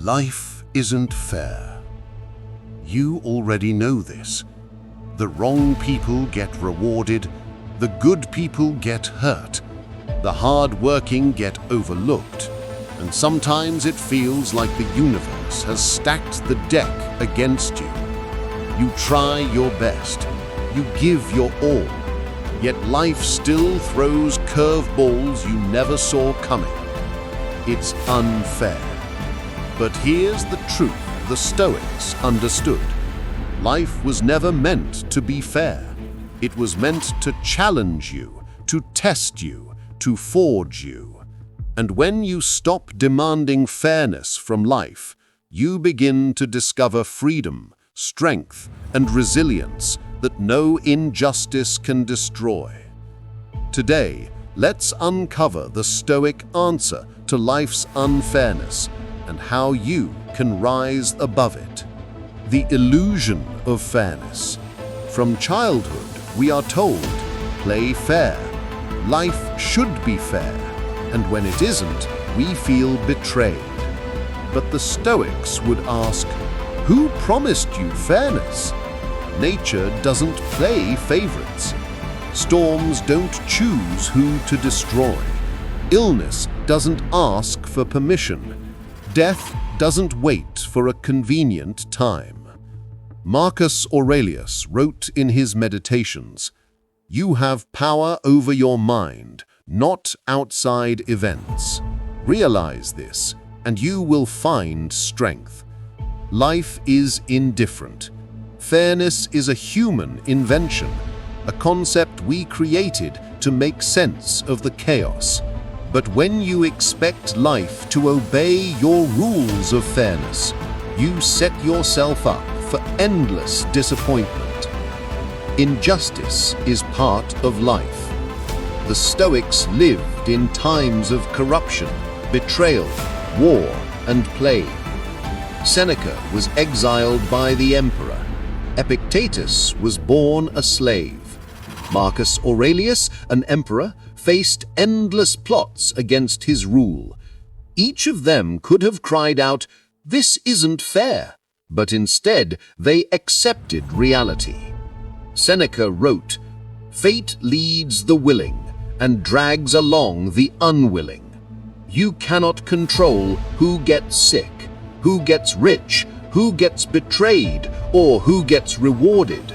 Life isn't fair. You already know this. The wrong people get rewarded, the good people get hurt, the hard-working get overlooked, and sometimes it feels like the universe has stacked the deck against you. You try your best, you give your all, yet life still throws curveballs you never saw coming. It's unfair. But here's the truth the Stoics understood. Life was never meant to be fair. It was meant to challenge you, to test you, to forge you. And when you stop demanding fairness from life, you begin to discover freedom, strength, and resilience that no injustice can destroy. Today, let's uncover the Stoic answer to life's unfairness and how you can rise above it. The illusion of fairness. From childhood, we are told, play fair. Life should be fair, and when it isn't, we feel betrayed. But the Stoics would ask, who promised you fairness? Nature doesn't play favorites. Storms don't choose who to destroy. Illness doesn't ask for permission. Death doesn't wait for a convenient time. Marcus Aurelius wrote in his Meditations, "You have power over your mind, not outside events. Realize this, and you will find strength." Life is indifferent. Fairness is a human invention, a concept we created to make sense of the chaos. But when you expect life to obey your rules of fairness, you set yourself up for endless disappointment. Injustice is part of life. The Stoics lived in times of corruption, betrayal, war, and plague. Seneca was exiled by the emperor. Epictetus was born a slave. Marcus Aurelius, an emperor, faced endless plots against his rule. Each of them could have cried out, "This isn't fair," but instead they accepted reality. Seneca wrote, "Fate leads the willing and drags along the unwilling. You cannot control who gets sick, who gets rich, who gets betrayed, or who gets rewarded.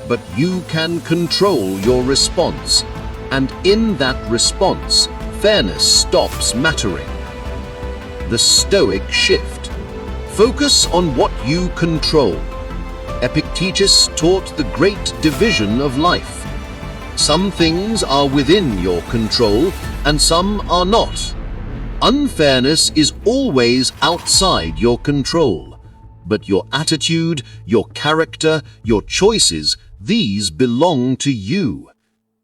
But you can control your response, and in that response, fairness stops mattering." The Stoic shift. Focus on what you control. Epictetus taught the great division of life. Some things are within your control, and some are not. Unfairness is always outside your control. But your attitude, your character, your choices, these belong to you.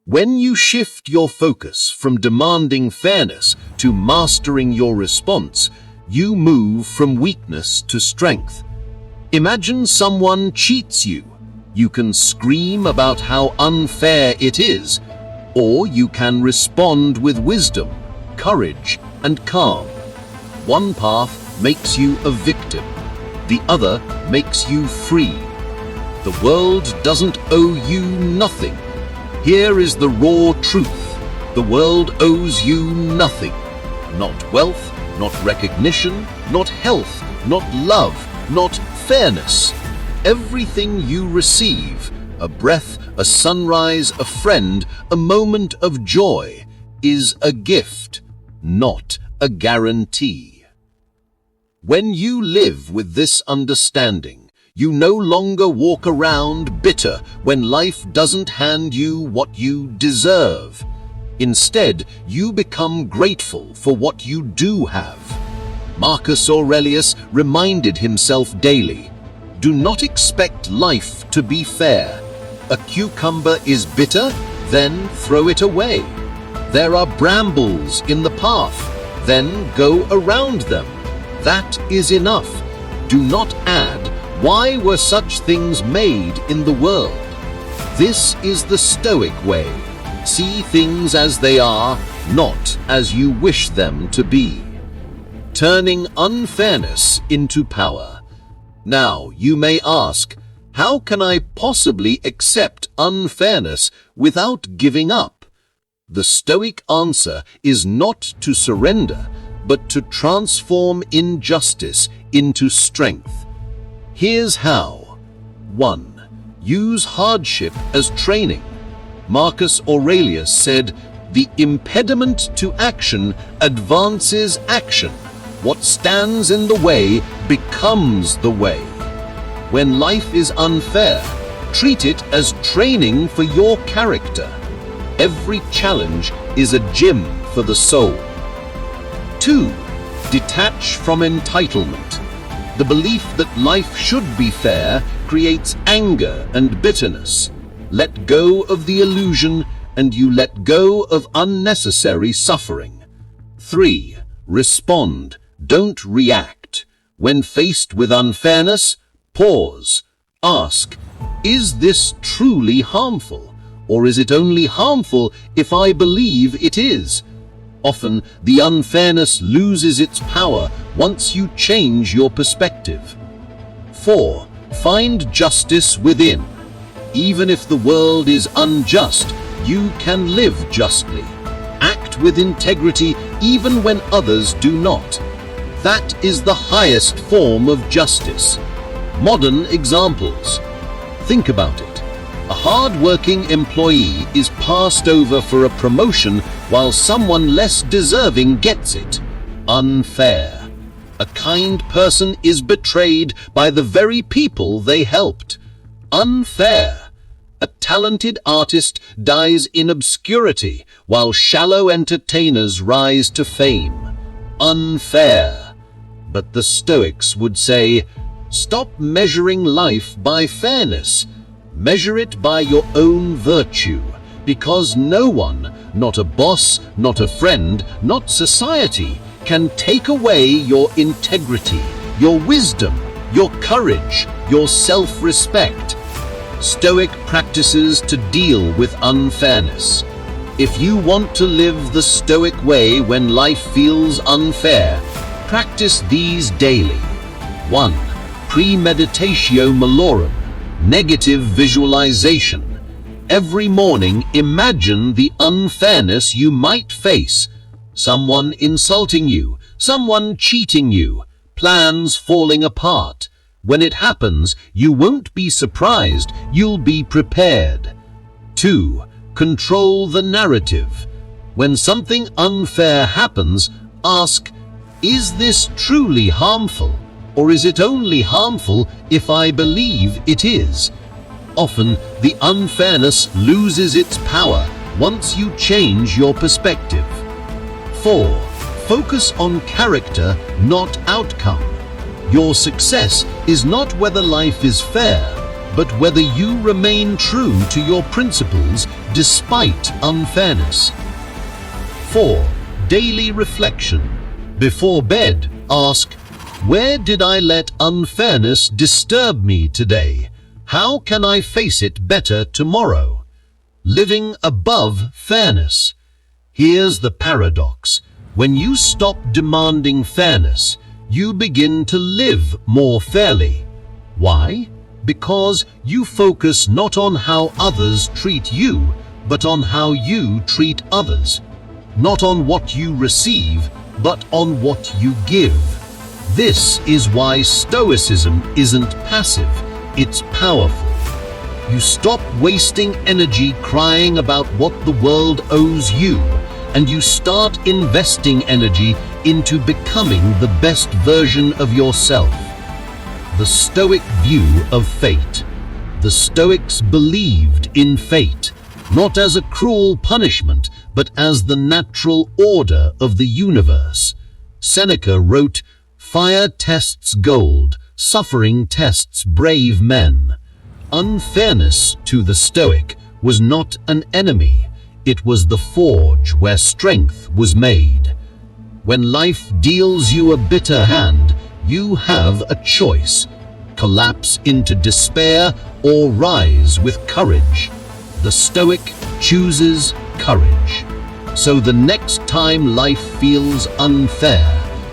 When you shift your focus from demanding fairness to mastering your response, you move from weakness to strength. Imagine someone cheats you. You can scream about how unfair it is, or you can respond with wisdom, courage, and calm. One path makes you a victim. The other makes you free. The world doesn't owe you nothing. Here is the raw truth. The world owes you nothing. Not wealth, not recognition, not health, not love, not fairness. Everything you receive, a breath, a sunrise, a friend, a moment of joy, is a gift, not a guarantee. When you live with this understanding, you no longer walk around bitter when life doesn't hand you what you deserve. Instead, you become grateful for what you do have. Marcus Aurelius reminded himself daily, "Do not expect life to be fair. A cucumber is bitter, then throw it away. There are brambles in the path, then go around them. That is enough. Do not add, 'Why were such things made in the world?' This is the Stoic way. See things as they are, not as you wish them to be." turning unfairness into power. Now, you may ask, how can I possibly accept unfairness without giving up? The Stoic answer is not to surrender, but to transform injustice into strength. Here's how. 1. Use hardship as training. Marcus Aurelius said, "The impediment to action advances action. What stands in the way becomes the way." When life is unfair, treat it as training for your character. Every challenge is a gym for the soul. 2. Detach from entitlement. The belief that life should be fair creates anger and bitterness. Let go of the illusion, and you let go of unnecessary suffering. 3. Respond, don't react. When faced with unfairness, pause. Ask, is this truly harmful? Or is it only harmful if I believe it is? Often, the unfairness loses its power once you change your perspective. 4. Find justice within. Even if the world is unjust, you can live justly. Act with integrity even when others do not. That is the highest form of justice. Modern examples. Think about it. A hard-working employee is passed over for a promotion while someone less deserving gets it. Unfair. A kind person is betrayed by the very people they helped. Unfair. A talented artist dies in obscurity while shallow entertainers rise to fame. Unfair. But the Stoics would say, stop measuring life by fairness. Measure it by your own virtue, because no one, not a boss, not a friend, not society, can take away your integrity, your wisdom, your courage, your self-respect. Stoic practices to deal with unfairness. If you want to live the Stoic way when life feels unfair, practice these daily. 1. Premeditatio malorum. Negative visualization. Every morning, imagine the unfairness you might face. Someone insulting you, someone cheating you, plans falling apart. When it happens, you won't be surprised, you'll be prepared. 2. Control the narrative. When something unfair happens, ask, is this truly harmful? Or is it only harmful if I believe it is? Often, the unfairness loses its power once you change your perspective. 4. Focus on character, not outcome. Your success is not whether life is fair, but whether you remain true to your principles despite unfairness. 4. Daily reflection. Before bed, ask, where did I let unfairness disturb me today? How can I face it better tomorrow? Living above fairness. Here's the paradox. When you stop demanding fairness, you begin to live more fairly. Why? Because you focus not on how others treat you, but on how you treat others. Not on what you receive, but on what you give. This is why Stoicism isn't passive, it's powerful. You stop wasting energy crying about what the world owes you, and you start investing energy into becoming the best version of yourself. The Stoic view of fate. The Stoics believed in fate, not as a cruel punishment, but as the natural order of the universe. Seneca wrote, "Fire tests gold, suffering tests brave men." Unfairness to the Stoic was not an enemy. It was the forge where strength was made. When life deals you a bitter hand, you have a choice. Collapse into despair or rise with courage. The Stoic chooses courage. So the next time life feels unfair,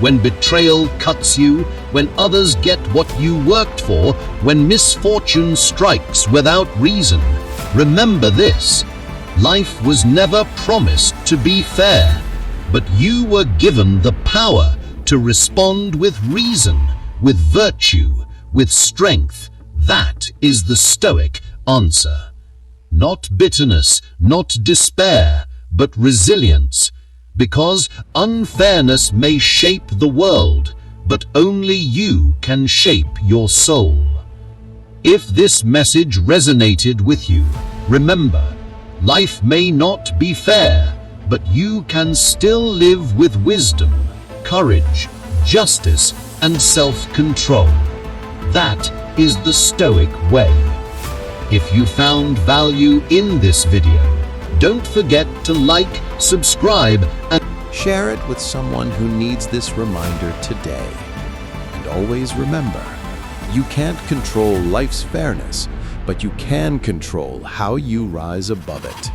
when betrayal cuts you, when others get what you worked for, when misfortune strikes without reason. Remember this: life was never promised to be fair, but you were given the power to respond with reason, with virtue, with strength. That is the Stoic answer. Not bitterness, not despair, but resilience. Because unfairness may shape the world, but only you can shape your soul. If this message resonated with you, remember, life may not be fair, but you can still live with wisdom, courage, justice, and self-control. That is the Stoic way. If you found value in this video, don't forget to like, subscribe, and share it with someone who needs this reminder today. And always remember, you can't control life's fairness, but you can control how you rise above it.